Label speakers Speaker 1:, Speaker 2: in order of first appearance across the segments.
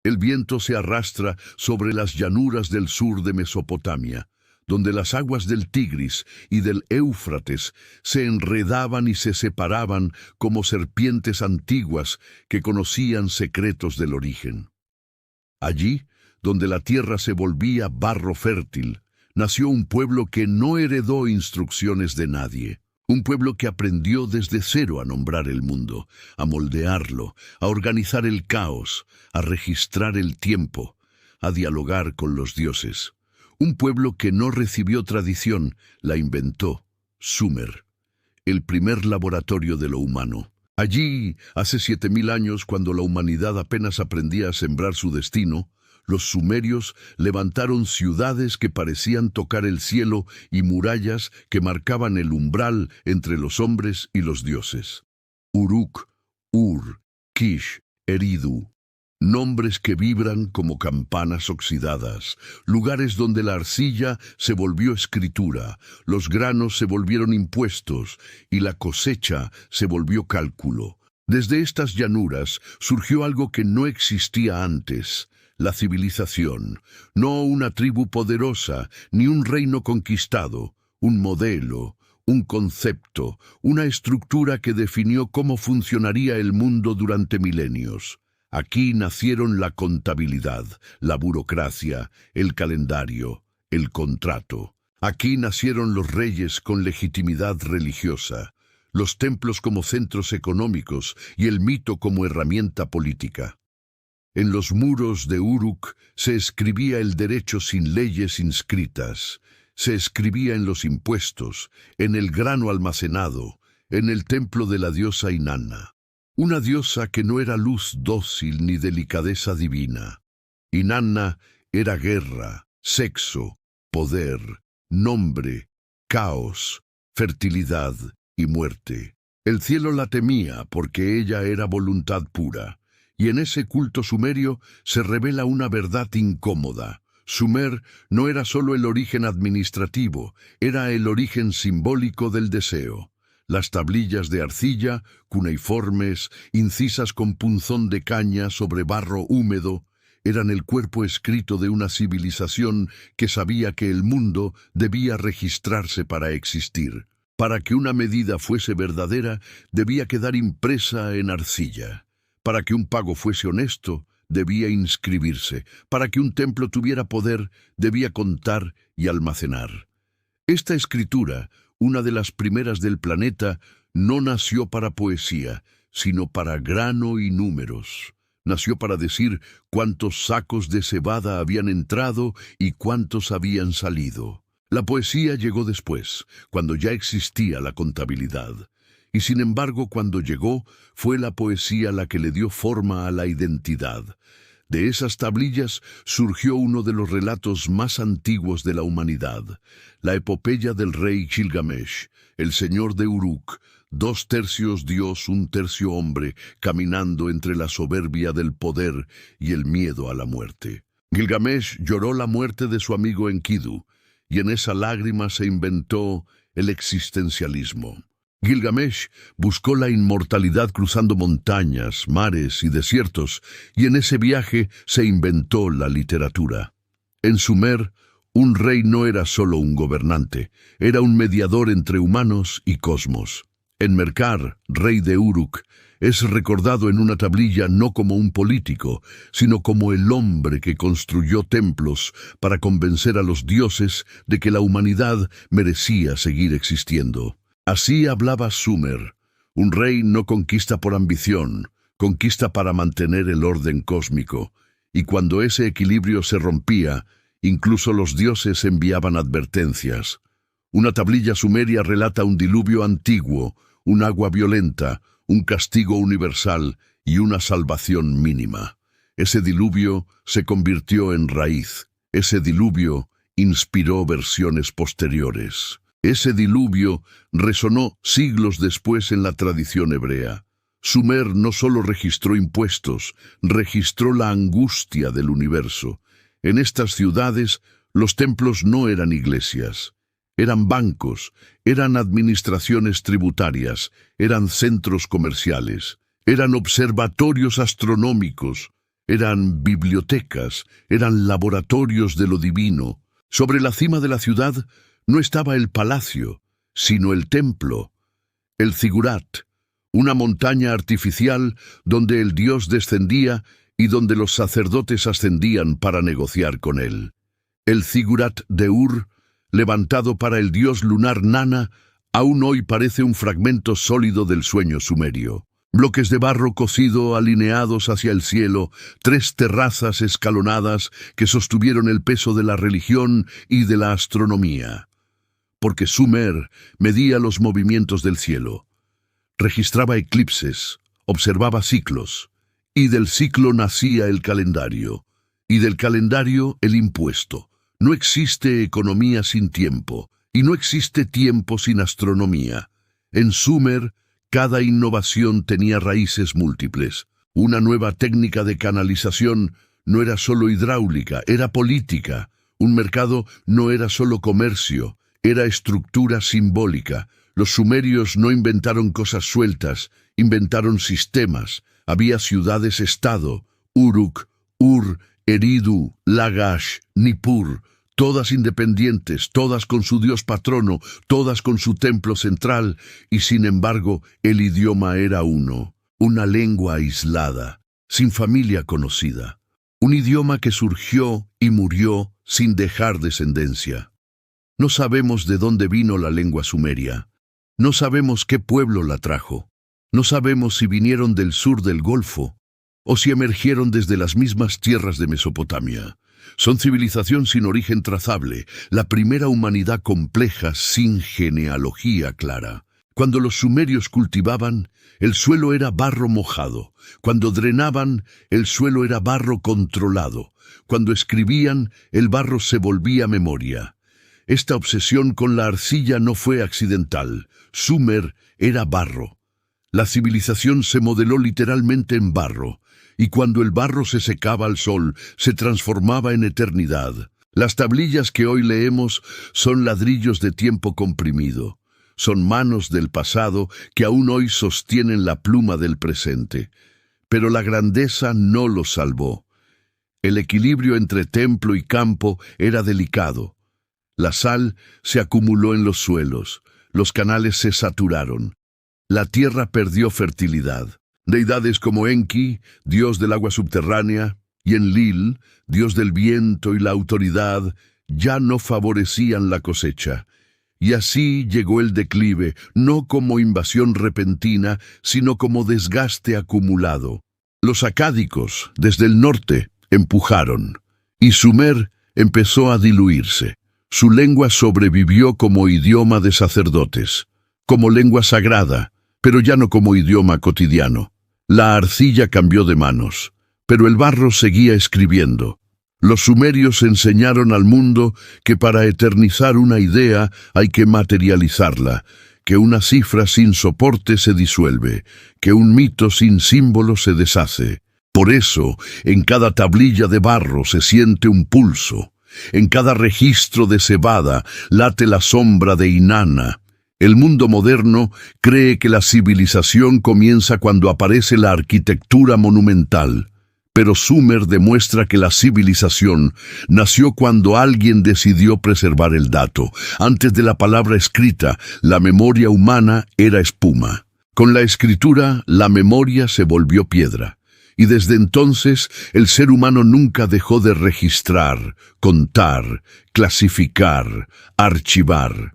Speaker 1: El viento se arrastra sobre las llanuras del sur de Mesopotamia, donde las aguas del Tigris y del Éufrates se enredaban y se separaban como serpientes antiguas que conocían secretos del origen. Allí, donde la tierra se volvía barro fértil, nació un pueblo que no heredó instrucciones de nadie. Un pueblo que aprendió desde cero a nombrar el mundo, a moldearlo, a organizar el caos, a registrar el tiempo, a dialogar con los dioses. Un pueblo que no recibió tradición, la inventó. Sumer, el primer laboratorio de lo humano. Allí, hace 7000 años, cuando la humanidad apenas aprendía a sembrar su destino, los sumerios levantaron ciudades que parecían tocar el cielo y murallas que marcaban el umbral entre los hombres y los dioses. Uruk, Ur, Kish, Eridu. Nombres que vibran como campanas oxidadas, lugares donde la arcilla se volvió escritura, los granos se volvieron impuestos y la cosecha se volvió cálculo. Desde estas llanuras surgió algo que no existía antes: la civilización, no una tribu poderosa, ni un reino conquistado, un modelo, un concepto, una estructura que definió cómo funcionaría el mundo durante milenios. Aquí nacieron la contabilidad, la burocracia, el calendario, el contrato. Aquí nacieron los reyes con legitimidad religiosa, los templos como centros económicos y el mito como herramienta política. En los muros de Uruk se escribía el derecho sin leyes inscritas, se escribía en los impuestos, en el grano almacenado, en el templo de la diosa Inanna. Una diosa que no era luz dócil ni delicadeza divina. Inanna era guerra, sexo, poder, nombre, caos, fertilidad y muerte. El cielo la temía porque ella era voluntad pura. Y en ese culto sumerio se revela una verdad incómoda. Sumer no era solo el origen administrativo, era el origen simbólico del deseo. Las tablillas de arcilla, cuneiformes, incisas con punzón de caña sobre barro húmedo, eran el cuerpo escrito de una civilización que sabía que el mundo debía registrarse para existir. Para que una medida fuese verdadera, debía quedar impresa en arcilla. Para que un pago fuese honesto, debía inscribirse. Para que un templo tuviera poder, debía contar y almacenar. Esta escritura, una de las primeras del planeta, no nació para poesía, sino para grano y números. Nació para decir cuántos sacos de cebada habían entrado y cuántos habían salido. La poesía llegó después, cuando ya existía la contabilidad. Y sin embargo, cuando llegó, fue la poesía la que le dio forma a la identidad. De esas tablillas surgió uno de los relatos más antiguos de la humanidad, la epopeya del rey Gilgamesh, el señor de Uruk, 2 tercios Dios, 1 tercio hombre, caminando entre la soberbia del poder y el miedo a la muerte. Gilgamesh lloró la muerte de su amigo Enkidu, y en esa lágrima se inventó el existencialismo. Gilgamesh buscó la inmortalidad cruzando montañas, mares y desiertos, y en ese viaje se inventó la literatura. En Sumer, un rey no era solo un gobernante, era un mediador entre humanos y cosmos. En Merkar, rey de Uruk, es recordado en una tablilla no como un político, sino como el hombre que construyó templos para convencer a los dioses de que la humanidad merecía seguir existiendo. Así hablaba Sumer. Un rey no conquista por ambición, conquista para mantener el orden cósmico. Y cuando ese equilibrio se rompía, incluso los dioses enviaban advertencias. Una tablilla sumeria relata un diluvio antiguo, un agua violenta, un castigo universal y una salvación mínima. Ese diluvio se convirtió en raíz. Ese diluvio inspiró versiones posteriores. Ese diluvio resonó siglos después en la tradición hebrea. Sumer no solo registró impuestos, registró la angustia del universo. En estas ciudades, los templos no eran iglesias, eran bancos, eran administraciones tributarias, eran centros comerciales, eran observatorios astronómicos, Eran bibliotecas, eran laboratorios de lo divino. Sobre la cima de la ciudad no estaba el palacio, sino el templo, el zigurat, una montaña artificial donde el dios descendía y donde los sacerdotes ascendían para negociar con él. El zigurat de Ur, levantado para el dios lunar Nana, aún hoy parece un fragmento sólido del sueño sumerio. Bloques de barro cocido alineados hacia el cielo, 3 terrazas escalonadas que sostuvieron el peso de la religión y de la astronomía. Porque Sumer medía los movimientos del cielo, registraba eclipses, observaba ciclos, y del ciclo nacía el calendario, y del calendario el impuesto. No existe economía sin tiempo, y no existe tiempo sin astronomía. En Sumer, cada innovación tenía raíces múltiples. Una nueva técnica de canalización no era solo hidráulica, era política. Un mercado no era solo comercio, era estructura simbólica. Los sumerios no inventaron cosas sueltas, inventaron sistemas. Había ciudades-estado, Uruk, Ur, Eridu, Lagash, Nippur, todas independientes, todas con su dios patrono, todas con su templo central, y sin embargo el idioma era uno, una lengua aislada, sin familia conocida, un idioma que surgió y murió sin dejar descendencia. No sabemos de dónde vino la lengua sumeria, no sabemos qué pueblo la trajo, no sabemos si vinieron del sur del Golfo, o si emergieron desde las mismas tierras de Mesopotamia. Son civilización sin origen trazable, la primera humanidad compleja sin genealogía clara. Cuando los sumerios cultivaban, el suelo era barro mojado. Cuando drenaban, el suelo era barro controlado. Cuando escribían, el barro se volvía memoria. Esta obsesión con la arcilla no fue accidental. Sumer era barro. La civilización se modeló literalmente en barro. Y cuando el barro se secaba al sol, se transformaba en eternidad. Las tablillas que hoy leemos son ladrillos de tiempo comprimido. Son manos del pasado que aún hoy sostienen la pluma del presente. Pero la grandeza no los salvó. El equilibrio entre templo y campo era delicado. La sal se acumuló en los suelos, los canales se saturaron. La tierra perdió fertilidad. Deidades como Enki, dios del agua subterránea, y Enlil, dios del viento y la autoridad, ya no favorecían la cosecha. Y así llegó el declive, no como invasión repentina, sino como desgaste acumulado. Los acádicos, desde el norte, empujaron, y Sumer empezó a diluirse. Su lengua sobrevivió como idioma de sacerdotes, como lengua sagrada, pero ya no como idioma cotidiano. La arcilla cambió de manos, pero el barro seguía escribiendo. Los sumerios enseñaron al mundo que para eternizar una idea hay que materializarla, que una cifra sin soporte se disuelve, que un mito sin símbolo se deshace. Por eso, en cada tablilla de barro se siente un pulso, en cada registro de cebada late la sombra de Inanna. El mundo moderno cree que la civilización comienza cuando aparece la arquitectura monumental, pero Sumer demuestra que la civilización nació cuando alguien decidió preservar el dato. Antes de la palabra escrita, la memoria humana era espuma. Con la escritura, la memoria se volvió piedra. Y desde entonces, el ser humano nunca dejó de registrar, contar, clasificar, archivar.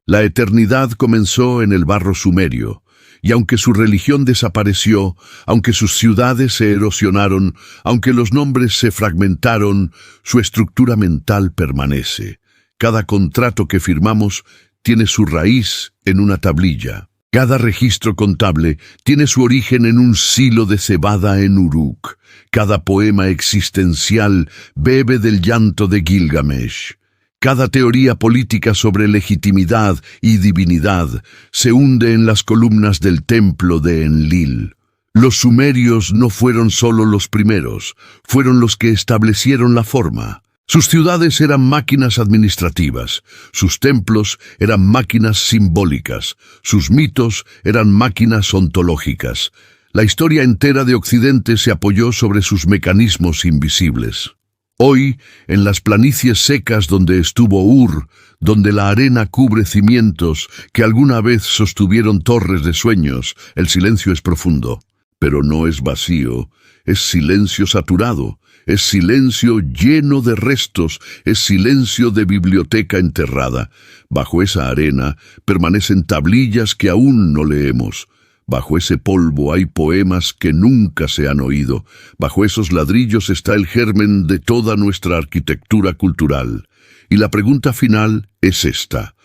Speaker 1: La eternidad comenzó en el barro sumerio, y aunque su religión desapareció, aunque sus ciudades se erosionaron, aunque los nombres se fragmentaron, su estructura mental permanece. Cada contrato que firmamos tiene su raíz en una tablilla. Cada registro contable tiene su origen en un silo de cebada en Uruk. Cada poema existencial bebe del llanto de Gilgamesh. Cada teoría política sobre legitimidad y divinidad se hunde en las columnas del templo de Enlil. Los sumerios no fueron solo los primeros, fueron los que establecieron la forma. Sus ciudades eran máquinas administrativas, sus templos eran máquinas simbólicas, sus mitos eran máquinas ontológicas. La historia entera de Occidente se apoyó sobre sus mecanismos invisibles. Hoy, en las planicies secas donde estuvo Ur, donde la arena cubre cimientos que alguna vez sostuvieron torres de sueños, el silencio es profundo. Pero no es vacío, es silencio saturado, es silencio lleno de restos, es silencio de biblioteca enterrada. Bajo esa arena permanecen tablillas que aún no leemos. Bajo ese polvo hay poemas que nunca se han oído. Bajo esos ladrillos está el germen de toda nuestra arquitectura cultural. Y la pregunta final es esta: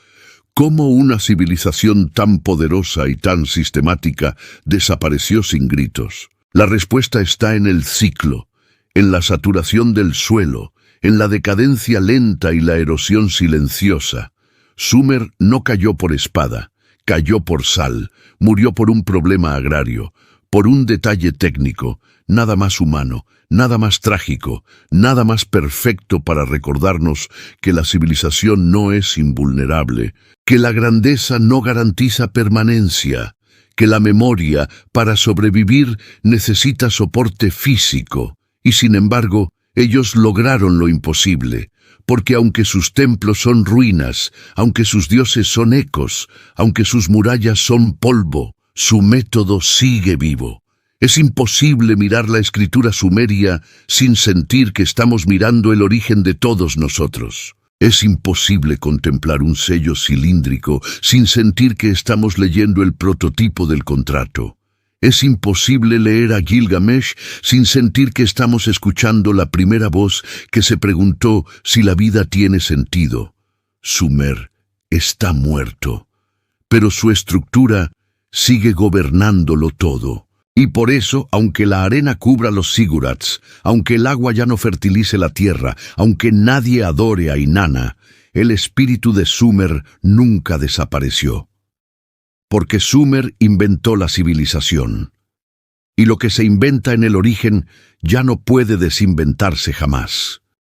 Speaker 1: ¿cómo una civilización tan poderosa y tan sistemática desapareció sin gritos? La respuesta está en el ciclo, en la saturación del suelo, en la decadencia lenta y la erosión silenciosa. Sumer no cayó por espada, cayó por sal, murió por un problema agrario, por un detalle técnico, nada más humano, nada más trágico, nada más perfecto para recordarnos que la civilización no es invulnerable, que la grandeza no garantiza permanencia, que la memoria, para sobrevivir, necesita soporte físico. Y sin embargo, ellos lograron lo imposible, porque aunque sus templos son ruinas, aunque sus dioses son ecos, aunque sus murallas son polvo, su método sigue vivo. Es imposible mirar la escritura sumeria sin sentir que estamos mirando el origen de todos nosotros. Es imposible contemplar un sello cilíndrico sin sentir que estamos leyendo el prototipo del contrato. Es imposible leer a Gilgamesh sin sentir que estamos escuchando la primera voz que se preguntó si la vida tiene sentido. Sumer está muerto, pero su estructura sigue gobernándolo todo. Y por eso, aunque la arena cubra los sigurats, aunque el agua ya no fertilice la tierra, aunque nadie adore a Inanna, el espíritu de Sumer nunca desapareció. Porque Sumer inventó la civilización. Y lo que se inventa en el origen ya no puede desinventarse jamás.